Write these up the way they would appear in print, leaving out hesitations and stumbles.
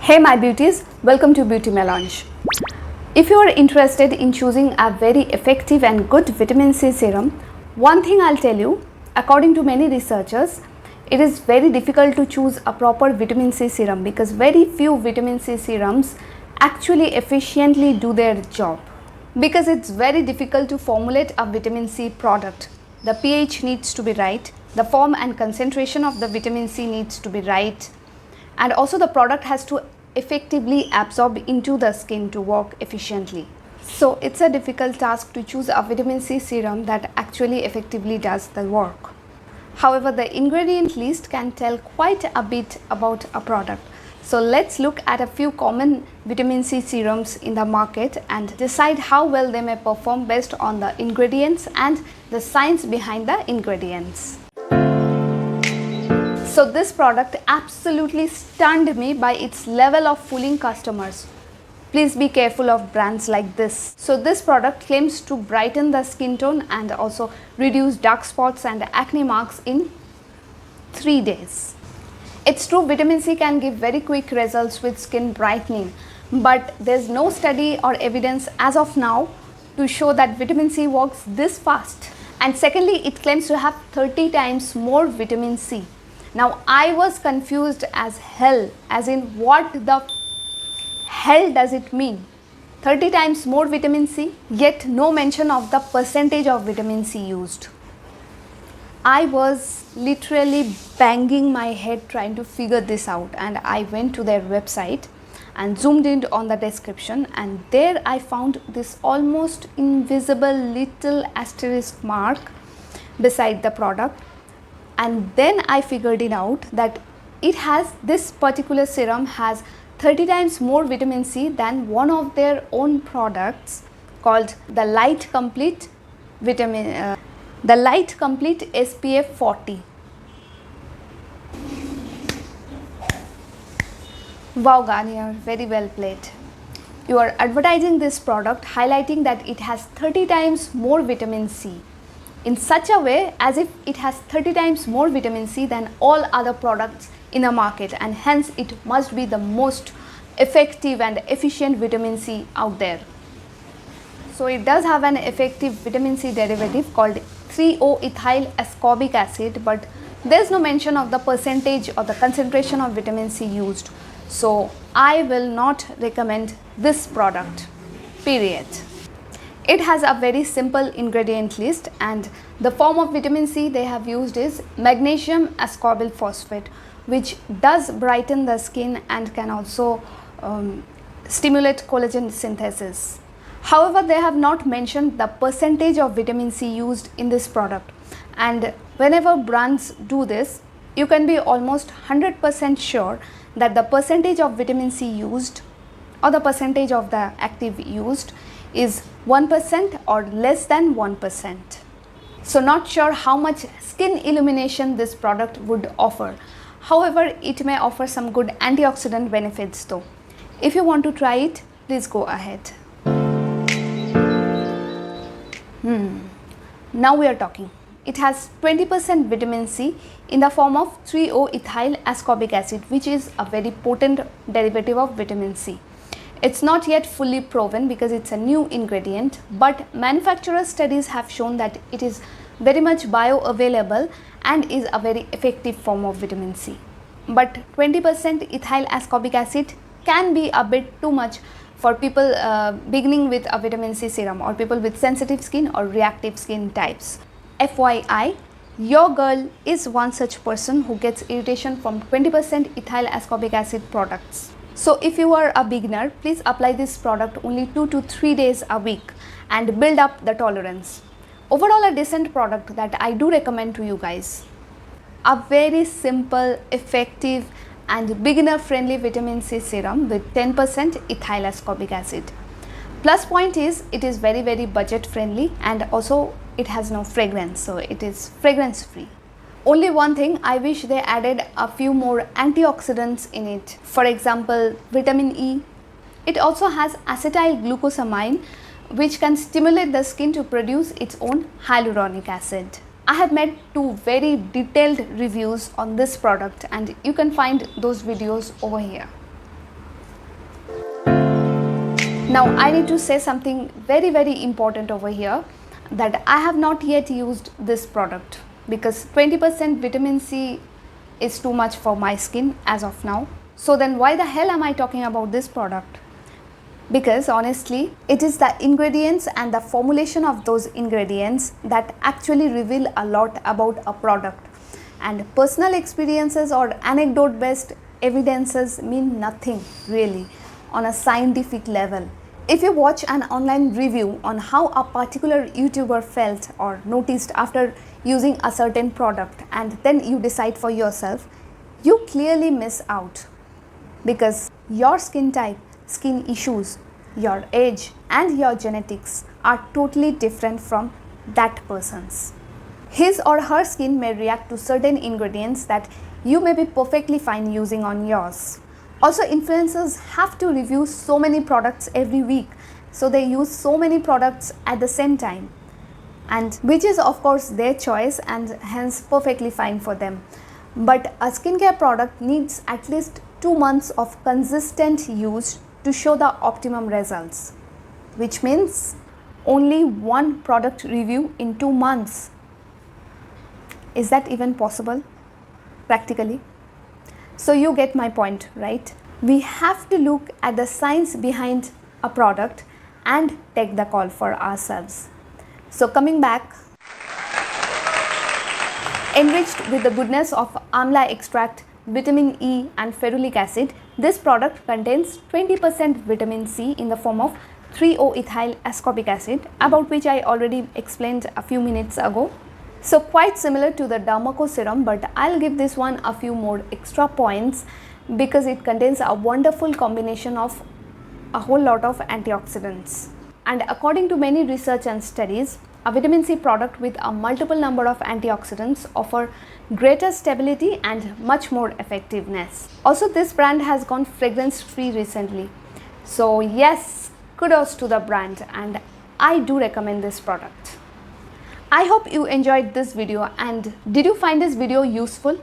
Hey my beauties, welcome to Beauty Melange. If you are interested in choosing a very effective and good vitamin C serum, one thing I'll tell you, according to many researchers, it is very difficult to choose a proper vitamin C serum because very few vitamin C serums actually efficiently do their job. Because it's very difficult to formulate a vitamin C product. The pH needs to be right, the form and concentration of the vitamin C needs to be right, and also the product has to effectively absorb into the skin to work efficiently. So it's a difficult task to choose a vitamin C serum that actually effectively does the work. However, the ingredient list can tell quite a bit about a product. So let's look at a few common vitamin C serums in the market and decide how well they may perform based on the ingredients and the science behind the ingredients. So this product absolutely stunned me by its level of fooling customers. Please be careful of brands like this. So this product claims to brighten the skin tone and also reduce dark spots and acne marks in 3 days. It's true, vitamin C can give very quick results with skin brightening, but there's no study or evidence as of now to show that vitamin C works this fast. And secondly, it claims to have 30 times more vitamin C. Now I was confused as hell, as in what the hell does it mean? 30 times more vitamin C, yet no mention of the percentage of vitamin C used. I was literally banging my head trying to figure this out, and I went to their website and zoomed in on the description, and there I found this almost invisible little asterisk mark beside the product. And then I figured it out that this particular serum has 30 times more vitamin C than one of their own products called the Light Complete SPF 40. Wow Garnier, very well played. You are advertising this product highlighting that it has 30 times more vitamin C in such a way as if it has 30 times more vitamin C than all other products in the market, and hence it must be the most effective and efficient vitamin C out there. So it does have an effective vitamin C derivative called 3-O-ethyl ascorbic acid, but there's no mention of the percentage or the concentration of vitamin C used. So I will not recommend this product, period. It has a very simple ingredient list, and the form of vitamin C they have used is magnesium ascorbyl phosphate, which does brighten the skin and can also stimulate collagen synthesis. However, they have not mentioned the percentage of vitamin C used in this product, and whenever brands do this, you can be almost 100% sure that the percentage of vitamin C used or the percentage of the active used is 1% or less than 1%. So not sure how much skin illumination this product would offer. However, it may offer some good antioxidant benefits though. If you want to try it, please go ahead. Now we are talking. It has 20% vitamin C in the form of 3-O-ethyl ascorbic acid, which is a very potent derivative of vitamin C. It's not yet fully proven because it's a new ingredient, but manufacturer studies have shown that it is very much bioavailable and is a very effective form of vitamin C. But 20% ethyl ascorbic acid can be a bit too much for people beginning with a vitamin C serum, or people with sensitive skin or reactive skin types. FYI, your girl is one such person who gets irritation from 20% ethyl ascorbic acid products. So if you are a beginner, please apply this product only 2 to 3 days a week and build up the tolerance. Overall, a decent product that I do recommend to you guys. A very simple, effective and beginner friendly vitamin C serum with 10% ethyl ascorbic acid. Plus point is, it is very budget friendly, and also it has no fragrance, so it is fragrance free. Only one thing, I wish they added a few more antioxidants in it. For example, vitamin E. It also has acetyl glucosamine, which can stimulate the skin to produce its own hyaluronic acid. I have made 2 very detailed reviews on this product, and you can find those videos over here. Now I need to say something very important over here, that I have not yet used this product because 20% vitamin C is too much for my skin as of now. So then why the hell am I talking about this product? Because honestly, it is the ingredients and the formulation of those ingredients that actually reveal a lot about a product, and personal experiences or anecdote based evidences mean nothing really on a scientific level. If you watch an online review on how a particular YouTuber felt or noticed after using a certain product and then you decide for yourself, you clearly miss out, because your skin type, skin issues, your age and your genetics are totally different from that person's. His or her skin may react to certain ingredients that you may be perfectly fine using on yours. Also, influencers have to review so many products every week, so they use so many products at the same time, and which is of course their choice and hence perfectly fine for them. But a skincare product needs at least 2 months of consistent use to show the optimum results, which means only one product review in 2 months. Is that even possible practically? So you get my point, right? We have to look at the science behind a product and take the call for ourselves. So coming back, enriched with the goodness of amla extract, vitamin E and ferulic acid, this product contains 20% vitamin C in the form of 3-O-ethyl ascorbic acid, about which I already explained a few minutes ago. So quite similar to the Dermaco serum, but I'll give this one a few more extra points because it contains a wonderful combination of a whole lot of antioxidants. And according to many research and studies, a vitamin C product with a multiple number of antioxidants offer greater stability and much more effectiveness. Also, this brand has gone fragrance free recently. So yes, kudos to the brand, and I do recommend this product. I hope you enjoyed this video, and did you find this video useful?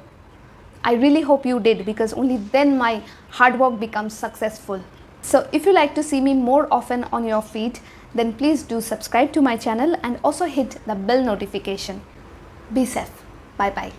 I really hope you did, because only then my hard work becomes successful. So if you like to see me more often on your feed, then please do subscribe to my channel and also hit the bell notification. Be safe. Bye bye.